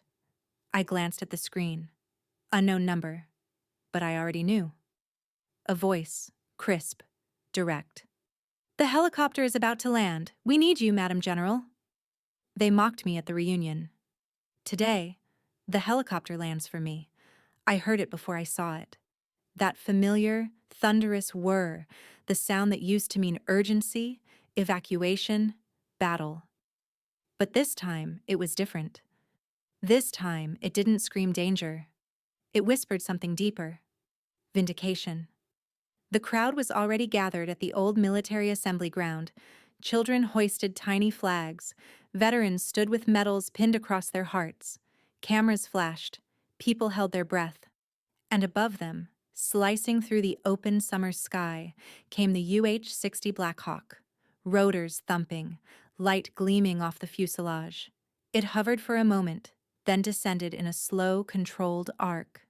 I glanced at the screen. Unknown number, but I already knew. A voice, crisp, direct. "The helicopter is about to land. We need you, Madam General." They mocked me at the reunion. Today, the helicopter lands for me. I heard it before I saw it. That familiar, thunderous whir, the sound that used to mean urgency, evacuation, battle. But this time, it was different. This time, it didn't scream danger. It whispered something deeper. Vindication. The crowd was already gathered at the old military assembly ground. Children hoisted tiny flags. Veterans stood with medals pinned across their hearts. Cameras flashed. People held their breath. And above them, slicing through the open summer sky, came the UH-60 Blackhawk. Rotors thumping, light gleaming off the fuselage. It hovered for a moment, then descended in a slow, controlled arc.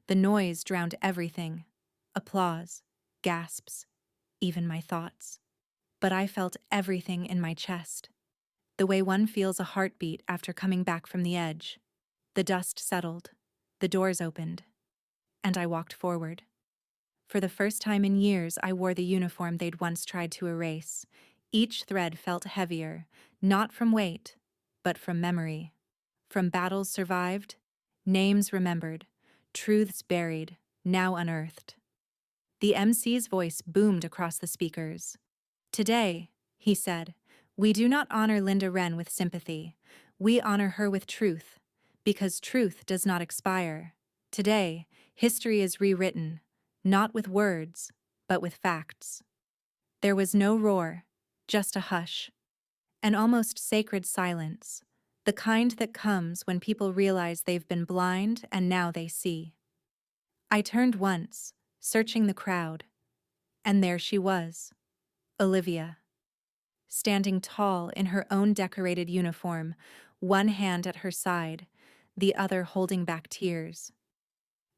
The noise drowned everything. Applause, gasps, even my thoughts. But I felt everything in my chest. The way one feels a heartbeat after coming back from the edge. The dust settled. The doors opened. And I walked forward. For the first time in years, I wore the uniform they'd once tried to erase. Each thread felt heavier, not from weight, but from memory. From battles survived, names remembered, truths buried, now unearthed. The MC's voice boomed across the speakers. "Today," he said, "we do not honor Linda Wren with sympathy. We honor her with truth, because truth does not expire. Today, history is rewritten, not with words, but with facts." There was no roar, just a hush. An almost sacred silence, the kind that comes when people realize they've been blind and now they see. I turned once, searching the crowd, and there she was, Olivia. Standing tall in her own decorated uniform, one hand at her side, the other holding back tears.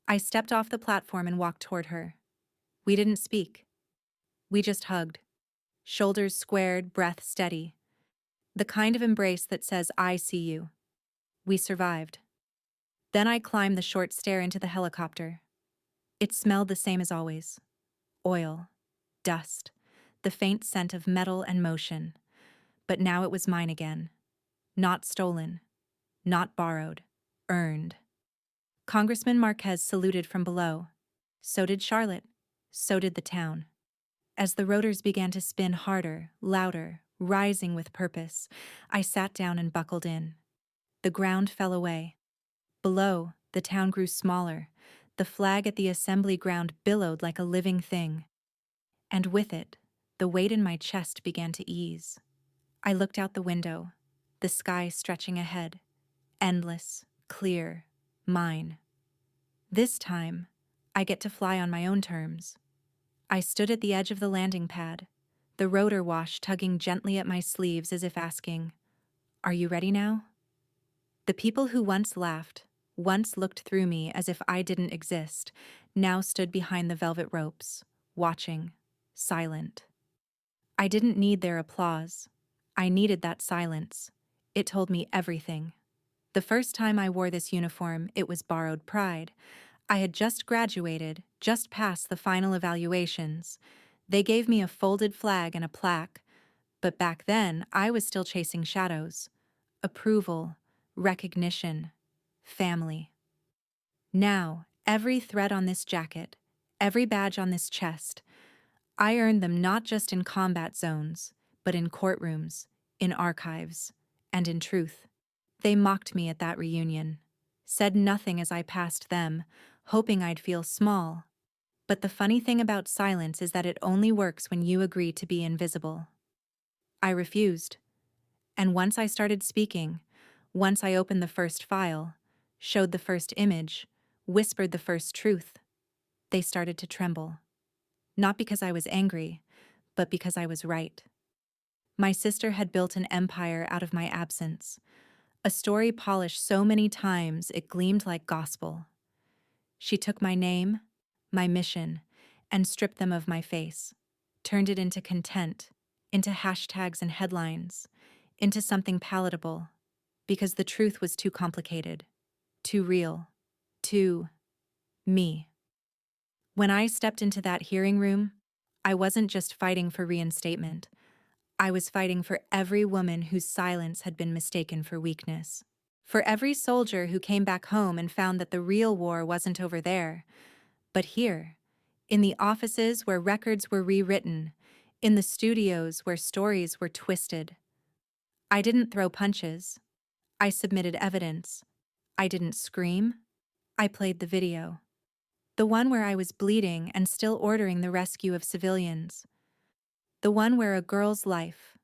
I stepped off the platform and walked toward her. We didn't speak. We just hugged. Shoulders squared, breath steady. The kind of embrace that says, "I see you." We survived. Then I climbed the short stair into the helicopter. It smelled the same as always. Oil, dust, the faint scent of metal and motion. But now it was mine again. Not stolen, not borrowed, earned. Congressman Marquez saluted from below. So did Charlotte. So did the town. As the rotors began to spin harder, louder, rising with purpose, I sat down and buckled in. The ground fell away. Below, the town grew smaller. The flag at the assembly ground billowed like a living thing. And with it, the weight in my chest began to ease. I looked out the window, the sky stretching ahead, endless, clear, mine. This time, I get to fly on my own terms. I stood at the edge of the landing pad, the rotor wash tugging gently at my sleeves as if asking, "Are you ready now?" The people who once laughed, once looked through me as if I didn't exist, now stood behind the velvet ropes, watching, silent. I didn't need their applause. I needed that silence. It told me everything. The first time I wore this uniform, it was borrowed pride. I had just graduated, just passed the final evaluations. They gave me a folded flag and a plaque. But back then, I was still chasing shadows. Approval, recognition, family. Now, every thread on this jacket, every badge on this chest, I earned them not just in combat zones, but in courtrooms, in archives, and in truth. They mocked me at that reunion, said nothing as I passed them, hoping I'd feel small. But the funny thing about silence is that it only works when you agree to be invisible. I refused. And once I started speaking, once I opened the first file, showed the first image, whispered the first truth, they started to tremble. Not because I was angry, but because I was right. My sister had built an empire out of my absence, a story polished so many times it gleamed like gospel. She took my name, my mission, and stripped them of my face, turned it into content, into hashtags and headlines, into something palatable, because the truth was too complicated, too real, too me. When I stepped into that hearing room, I wasn't just fighting for reinstatement. I was fighting for every woman whose silence had been mistaken for weakness. For every soldier who came back home and found that the real war wasn't over there, but here, in the offices where records were rewritten, in the studios where stories were twisted. I didn't throw punches. I submitted evidence. I didn't scream. I played the video. The one where I was bleeding and still ordering the rescue of civilians. The one where a girl's life,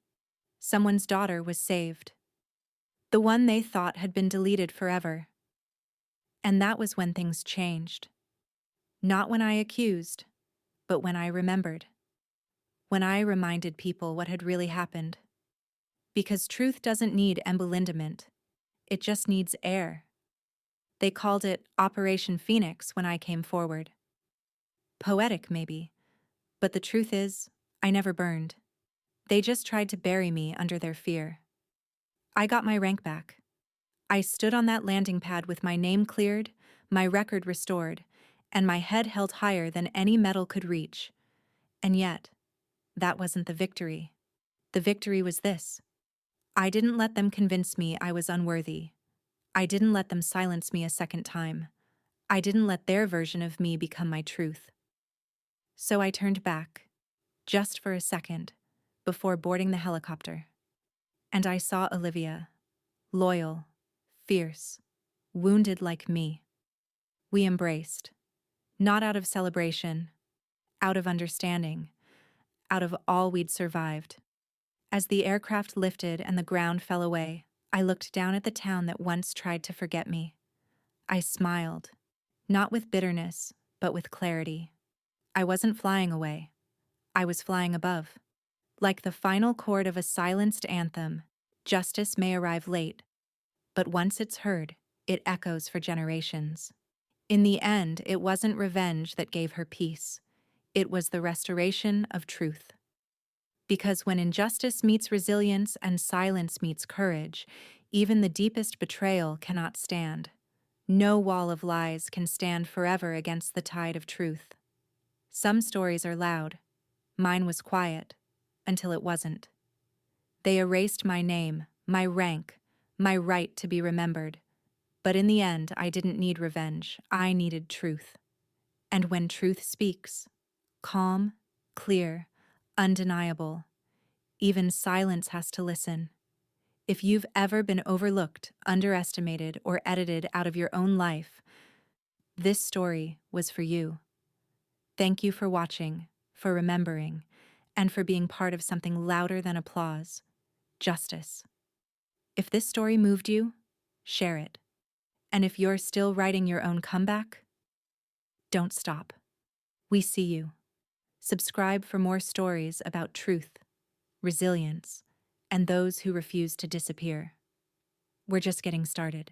someone's daughter, was saved. The one they thought had been deleted forever. And that was when things changed. Not when I accused, but when I remembered. When I reminded people what had really happened. Because truth doesn't need embellishment, it just needs air. They called it Operation Phoenix when I came forward. Poetic, maybe, but the truth is, I never burned. They just tried to bury me under their fear. I got my rank back. I stood on that landing pad with my name cleared, my record restored, and my head held higher than any medal could reach. And yet, that wasn't the victory. The victory was this. I didn't let them convince me I was unworthy. I didn't let them silence me a second time. I didn't let their version of me become my truth. So I turned back, just for a second, before boarding the helicopter. And I saw Olivia, loyal, fierce, wounded like me. We embraced, not out of celebration, out of understanding, out of all we'd survived. As the aircraft lifted and the ground fell away, I looked down at the town that once tried to forget me. I smiled, not with bitterness, but with clarity. I wasn't flying away. I was flying above. Like the final chord of a silenced anthem, justice may arrive late, but once it's heard, it echoes for generations. In the end, it wasn't revenge that gave her peace. It was the restoration of truth. Because when injustice meets resilience and silence meets courage, even the deepest betrayal cannot stand. No wall of lies can stand forever against the tide of truth. Some stories are loud. Mine was quiet, until it wasn't. They erased my name, my rank, my right to be remembered. But in the end, I didn't need revenge. I needed truth. And when truth speaks, calm, clear, undeniable, even silence has to listen. If you've ever been overlooked, underestimated, or edited out of your own life, this story was for you. Thank you for watching, for remembering, and for being part of something louder than applause, justice. If this story moved you, share it. And if you're still writing your own comeback, don't stop. We see you. Subscribe for more stories about truth, resilience, and those who refuse to disappear. We're just getting started.